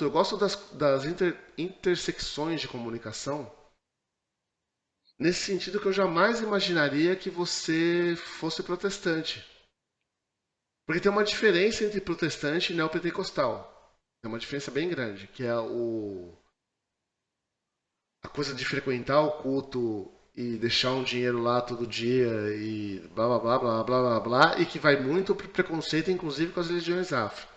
Eu gosto das intersecções de comunicação, nesse sentido que eu jamais imaginaria que você fosse protestante. Porque tem uma diferença entre protestante e neopentecostal. Tem uma diferença bem grande, que é a coisa de frequentar o culto e deixar um dinheiro lá todo dia e blá blá blá blá blá blá blá, e que vai muito pro preconceito, inclusive com as religiões afro.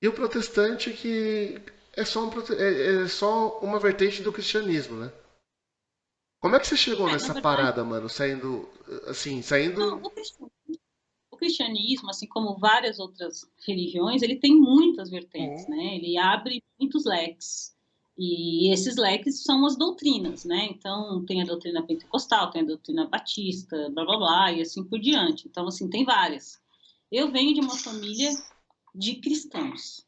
E o protestante que é só uma vertente do cristianismo, né? Como é que você chegou Na nessa verdade, parada, mano? Saindo, assim, não, saindo. o cristianismo, assim como várias outras religiões, ele tem muitas vertentes, Uhum. né? Ele abre muitos leques. E esses leques são as doutrinas, né? Então, tem a doutrina pentecostal, tem a doutrina batista, blá, blá, blá, e assim por diante. Então, assim, tem várias. Eu venho de uma família de cristãos.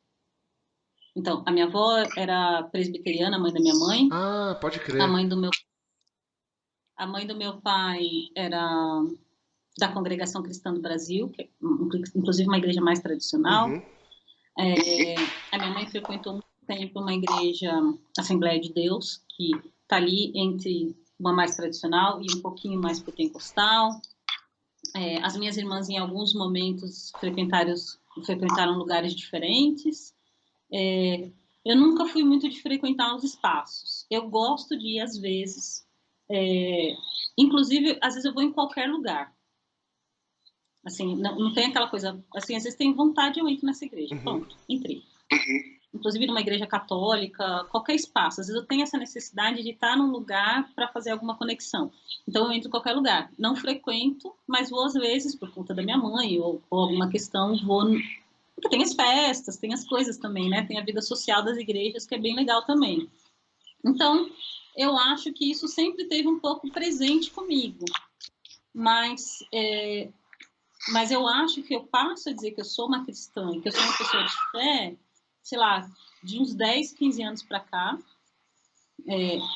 Então, a minha avó era presbiteriana, a mãe da minha mãe. Ah, pode A crer. mãe do meu, a mãe do meu pai era da Congregação Cristã do Brasil, que é, inclusive uma igreja mais tradicional. Uhum. A minha mãe frequentou muito tempo uma igreja Assembleia de Deus, que está ali entre uma mais tradicional e um pouquinho mais pentecostal. As minhas irmãs, em alguns momentos, frequentaram lugares diferentes. Eu nunca fui muito de frequentar os espaços. Eu gosto de ir às vezes. Inclusive, às vezes eu vou em qualquer lugar. Assim, não tem aquela coisa. Assim, às vezes tem vontade, eu entro nessa igreja. Uhum. Pronto, entrei. Inclusive numa igreja católica, qualquer espaço. Às vezes eu tenho essa necessidade de estar num lugar para fazer alguma conexão. Então eu entro em qualquer lugar. Não frequento, mas vou às vezes por conta da minha mãe ou alguma questão, vou porque tem as festas, tem as coisas também, né? Tem a vida social das igrejas que é bem legal também. Então, eu acho que isso sempre teve um pouco presente comigo. Mas mas eu acho que eu passo a dizer que eu sou uma cristã e que eu sou uma pessoa de fé, sei lá, de uns 10, 15 anos para cá,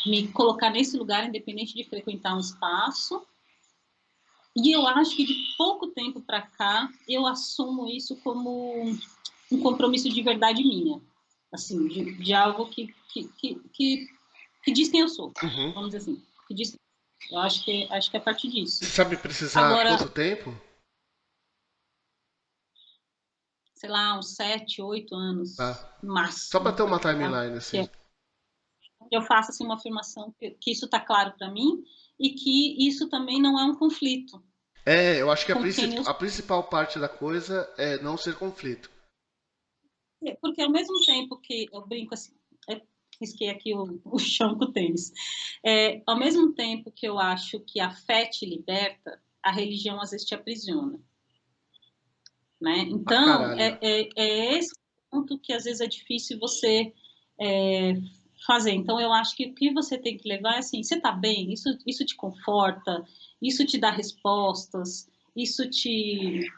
me colocar nesse lugar, independente de frequentar um espaço. E eu acho que de pouco tempo para cá, eu assumo isso como um compromisso de verdade minha. Assim, de algo que diz quem eu sou, Uhum. vamos dizer assim. Que diz, eu acho que é a partir disso. Você sabe precisar Agora, quanto tempo? sei lá, uns 7, 8 Tá. anos, no Só pra máximo, ter uma tá? timeline, Que assim. eu faço assim, uma afirmação que isso está claro para mim e que isso também não é um conflito É, eu acho que com quem eu a sou. principal parte da coisa é não ser conflito. Porque ao mesmo tempo que eu brinco assim, risquei aqui o chão com o tênis, ao mesmo tempo que eu acho que a fé te liberta, a religião às vezes te aprisiona. Né? Pra Então, caralho. é esse ponto que às vezes é difícil você é, fazer. Então, eu acho que o que você tem que levar é assim: você está bem? Isso te conforta? Isso te dá respostas? Isso te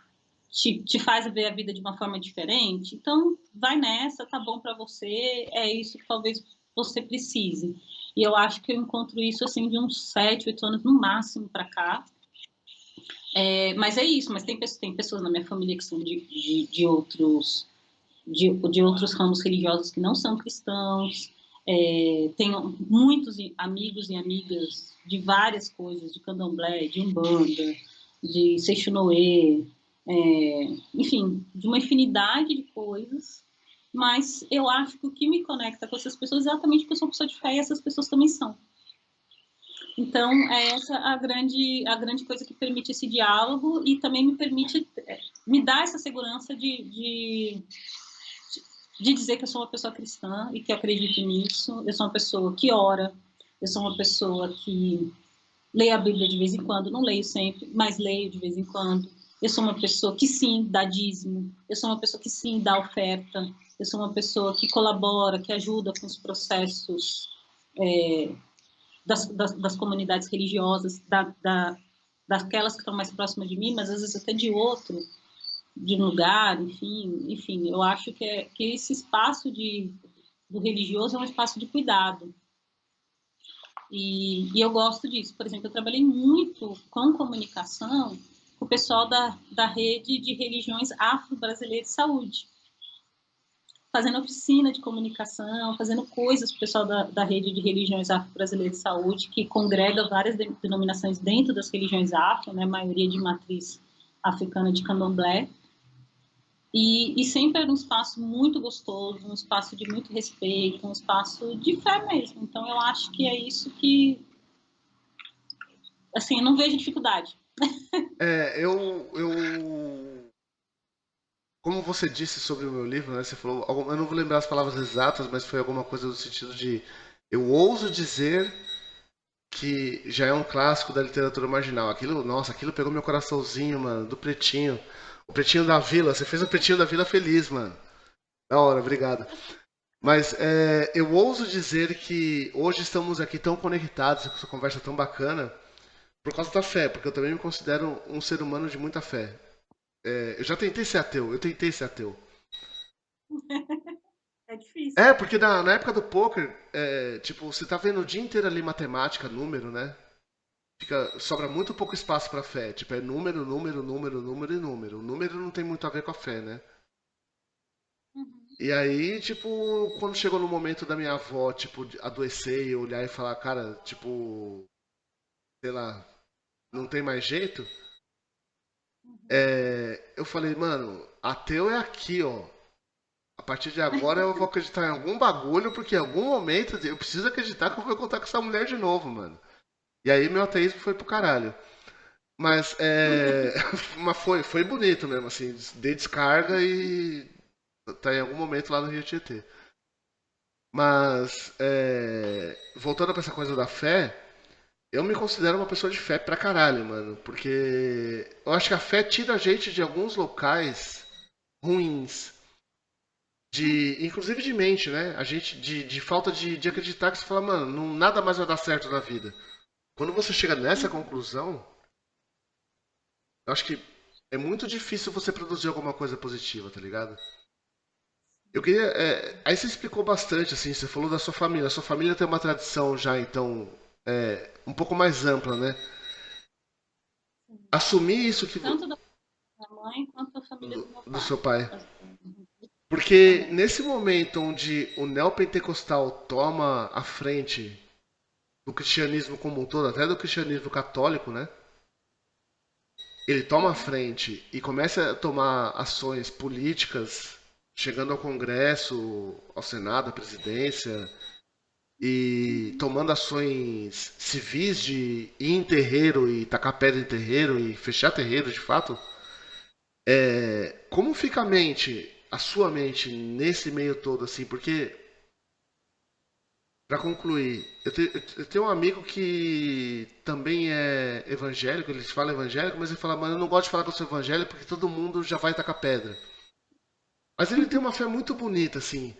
faz ver a vida de uma forma diferente? Então, vai nessa, tá bom para você, é isso que talvez você precise. E eu acho que eu encontro isso assim de uns 7, 8 anos no máximo para cá. Mas é isso, mas tem pessoas na minha família que são de outros ramos religiosos que não são cristãos. Tenho muitos amigos e amigas de várias coisas, de candomblé, de umbanda, de seixonoê, enfim, de uma infinidade de coisas. Mas eu acho que o que me conecta com essas pessoas é exatamente porque eu sou uma pessoa de fé e essas pessoas também são. Então, é essa a grande coisa que permite esse diálogo e também me permite, me dar essa segurança de dizer que eu sou uma pessoa cristã e que acredito nisso. Eu sou uma pessoa que ora, eu sou uma pessoa que lê a Bíblia de vez em quando, não leio sempre, mas leio de vez em quando. Eu sou uma pessoa que sim dá dízimo, eu sou uma pessoa que sim dá oferta, eu sou uma pessoa que colabora, que ajuda com os processos das comunidades religiosas, daquelas que estão mais próximas de mim, mas às vezes até de um lugar, enfim, eu acho que esse espaço do religioso é um espaço de cuidado. E eu gosto disso. Por exemplo, eu trabalhei muito com comunicação com o pessoal da rede de religiões afro-brasileiras de saúde. fazendo oficina de comunicação, fazendo coisas para o pessoal da rede de religiões afro-brasileiras de saúde, que congrega várias denominações dentro das religiões afro, né, maioria de matriz africana de candomblé. E sempre era um espaço muito gostoso, um espaço de muito respeito, um espaço de fé mesmo. Então, eu acho que é isso que, assim, eu não vejo dificuldade. Como você disse sobre o meu livro, né? Você falou, eu não vou lembrar as palavras exatas, mas foi alguma coisa no sentido de, eu ouso dizer que já é um clássico da literatura marginal. Aquilo, nossa, aquilo pegou meu coraçãozinho, mano, do Pretinho. O Pretinho da Vila, você fez o Pretinho da Vila feliz, mano. Da hora, obrigado. Mas eu ouso dizer que hoje estamos aqui tão conectados, com essa conversa tão bacana, por causa da fé, porque eu também me considero um ser humano de muita fé. Eu já tentei ser ateu, eu tentei ser ateu. É difícil. Porque na época do poker, tipo, você tá vendo o dia inteiro ali matemática, número, né? Sobra muito pouco espaço pra fé. Tipo, é número, número, número, número e número. O número não tem muito a ver com a fé, né? Uhum. E aí, tipo, quando chegou no momento da minha avó, tipo, adoecer e olhar e falar, cara, tipo, sei lá, não tem mais jeito, eu falei, mano, ateu é aqui, ó. A partir de agora eu vou acreditar em algum bagulho, porque em algum momento eu preciso acreditar que eu vou contar com essa mulher de novo, mano. E aí meu ateísmo foi pro caralho. Mas, mas foi bonito mesmo, assim. Dei descarga e tá em algum momento lá no Rio Tietê. Mas, voltando pra essa coisa da fé, eu me considero uma pessoa de fé pra caralho, mano. Porque eu acho que a fé tira a gente de alguns locais ruins. Inclusive de mente, né? A gente, de falta de acreditar que você fala, mano, nada mais vai dar certo na vida. Quando você chega nessa conclusão, eu acho que é muito difícil você produzir alguma coisa positiva, tá ligado? Eu queria. Aí você explicou bastante, assim, você falou da sua família. A sua família tem uma tradição já, então, um pouco mais ampla, né? Assumir isso que Tanto da minha mãe quanto da família do meu do pai. seu pai. Porque Também. nesse momento onde o neopentecostal toma a frente do cristianismo como um todo, até do cristianismo católico, né? Ele toma a frente e começa a tomar ações políticas, chegando ao Congresso, ao Senado, à presidência, e tomando ações civis de ir em terreiro e tacar pedra em terreiro e fechar terreiro de fato. Como fica a mente, a sua mente, nesse meio todo, assim? Porque, para concluir, eu tenho um amigo que também é evangélico, ele fala evangélico, mas ele fala, mano, eu não gosto de falar que eu sou evangélico porque todo mundo já vai tacar pedra. Mas ele tem uma fé muito bonita, assim.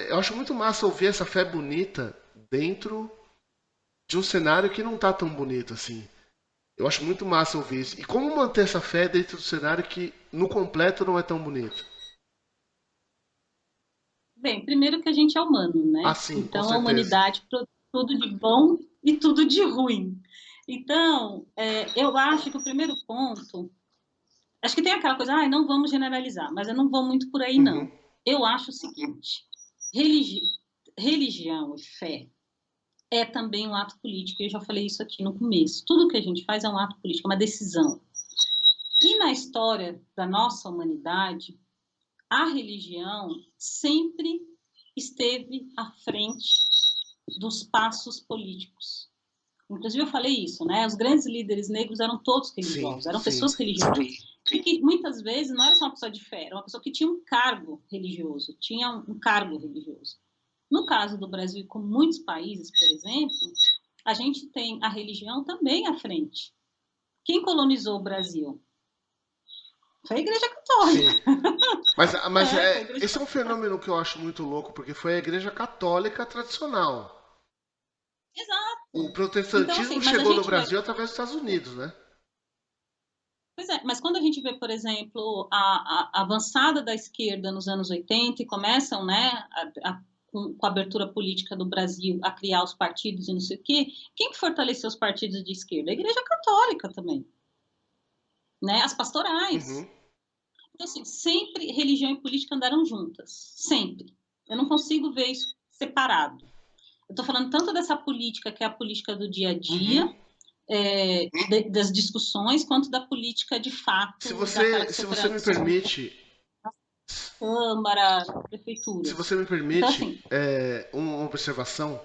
Eu acho muito massa ouvir essa fé bonita dentro de um cenário que não tá tão bonito assim. Eu acho muito massa ouvir isso. E como manter essa fé dentro do cenário que no completo não é tão bonito? Bem, primeiro que a gente é humano, Ah, né? sim, com Então a certeza. humanidade produz tudo de bom e tudo de ruim. Então, eu acho que o primeiro ponto, acho que tem aquela coisa, não vamos generalizar, mas eu não vou muito por aí, Uhum. não. Eu acho o seguinte: religi religião e fé é também um ato político. Eu já falei isso aqui no começo. Tudo que a gente faz é um ato político, é uma decisão. E na história da nossa humanidade, a religião sempre esteve à frente dos passos políticos. Inclusive, eu falei isso, né? Os grandes líderes negros eram todos Sim, religiosos, eram sim. pessoas religiosas. E que muitas vezes não era só uma pessoa de fé, era uma pessoa que tinha um cargo religioso, tinha um cargo religioso. No caso do Brasil, como muitos países, por exemplo, a gente tem a religião também à frente. Quem colonizou o Brasil? Foi a Igreja Sim. Católica. Mas Foi a Igreja esse é um fenômeno que eu acho muito louco, porque foi a igreja católica tradicional. O Exato. Então, protestantismo assim, mas a chegou no gente vai. Brasil através dos Estados Unidos, né? Pois é, mas quando a gente vê, por exemplo, a avançada da esquerda nos anos 80 e começam, né, com a abertura política do Brasil a criar os partidos e não sei o quê, quem que fortaleceu os partidos de esquerda? A Igreja Católica também, né? As pastorais. Uhum. Então, assim, sempre religião e política andaram juntas, sempre. Eu não consigo ver isso separado. Eu estou falando tanto dessa política, que é a política do dia a dia, Uhum. das discussões, quanto da política de Se fato, daquela você, que se se você me operaciona permite, na Câmara, na se Prefeitura. você me Então, permite, assim, uma observação,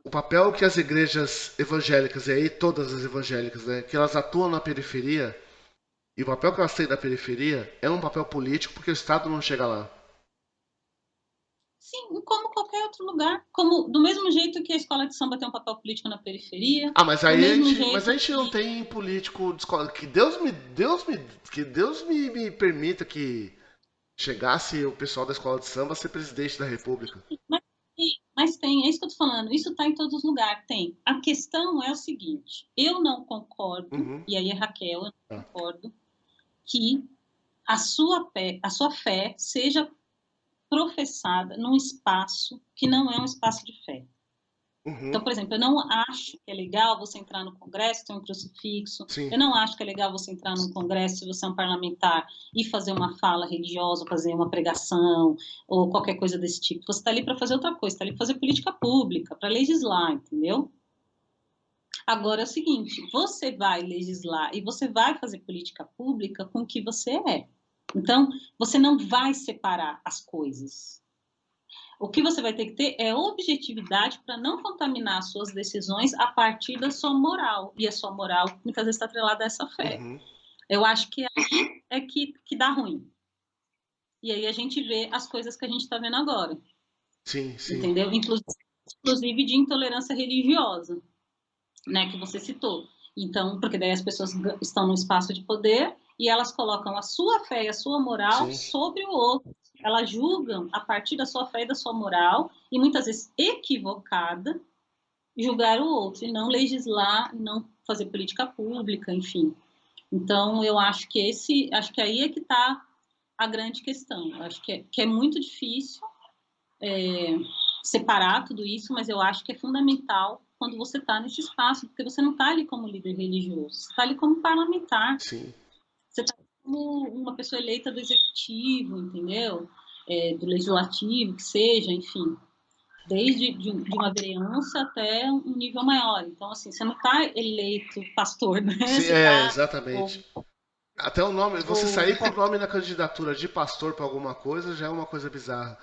o papel que as igrejas evangélicas, e aí todas as evangélicas, né, que elas atuam na periferia, e o papel que elas têm na periferia é um papel político porque o Estado não chega lá. sim, como qualquer outro lugar. Como, do mesmo jeito que a escola de samba tem um papel político na periferia, Ah, mas do aí mesmo mas a jeito gente não que. tem político de escola. Que Deus me permita que chegasse o pessoal da escola de samba a ser presidente da República. Mas tem, é isso que eu estou falando, isso está em todos os lugares, tem. A questão é o seguinte: eu não concordo, Uhum. e aí é Raquel, eu não Tá. concordo, que a sua fé seja professada num espaço que não é um espaço de fé. Então, Uhum. por exemplo, eu não acho que é legal você entrar no Congresso, ter um crucifixo. Sim. Eu não acho que é legal você entrar no Congresso, se você é um parlamentar, e fazer uma fala religiosa, fazer uma pregação, ou qualquer coisa desse tipo. Você está ali para fazer outra coisa, está ali para fazer política pública, para legislar, entendeu? Agora é o seguinte: você vai legislar e você vai fazer política pública com o que você é. Então, você não vai separar as coisas. O que você vai ter que ter é objetividade para não contaminar as suas decisões a partir da sua moral. E a sua moral muitas vezes está atrelada a essa fé. Uhum. Eu acho que aí é que dá ruim. E aí a gente vê as coisas que a gente está vendo agora, Sim, sim. entendeu? Inclusive de intolerância religiosa, né, que você citou. Então, porque daí as pessoas estão no espaço de poder e elas colocam a sua fé e a sua moral Sim. sobre o outro. Elas julgam a partir da sua fé e da sua moral, e muitas vezes equivocada, julgar o outro, e não legislar, não fazer política pública, enfim. Então, eu acho que aí é que está a grande questão. Eu acho que é muito difícil separar tudo isso, mas eu acho que é fundamental quando você está nesse espaço, porque você não está ali como líder religioso, você está ali como parlamentar, Sim. você está como uma pessoa eleita do executivo, entendeu? Do legislativo, que seja, enfim, desde de uma vereança até um nível maior. Então, assim, você não está eleito pastor, né? Sim, Você está exatamente. Até o nome, você ou sair com o nome na candidatura de pastor para alguma coisa já é uma coisa bizarra.